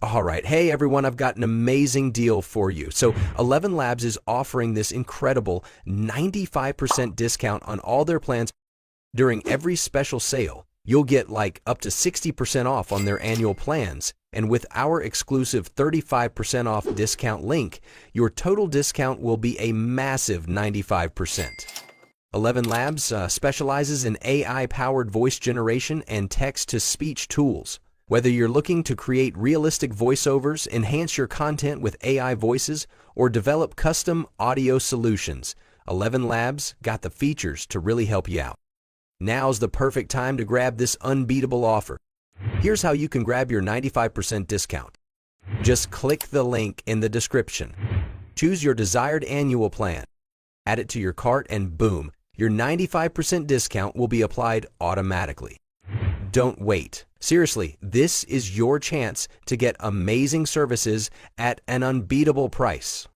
All right. Hey, everyone, I've got an amazing deal for you. So, ElevenLabs is offering this incredible 95% discount on all their plans during every special sale. You'll get like up to 60% off on their annual plans. And with our exclusive 35% off discount link, your total discount will be a massive 95%. ElevenLabs specializes in AI-powered voice generation and text-to-speech tools. Whether you're looking to create realistic voiceovers, enhance your content with AI voices, or develop custom audio solutions, ElevenLabs got the features to really help you out. Now's the perfect time to grab this unbeatable offer. Here's how you can grab your 95% discount. Just click the link in the description. Choose your desired annual plan. Add it to your cart and boom, your 95% discount will be applied automatically. Don't wait. Seriously, this is your chance to get amazing services at an unbeatable price.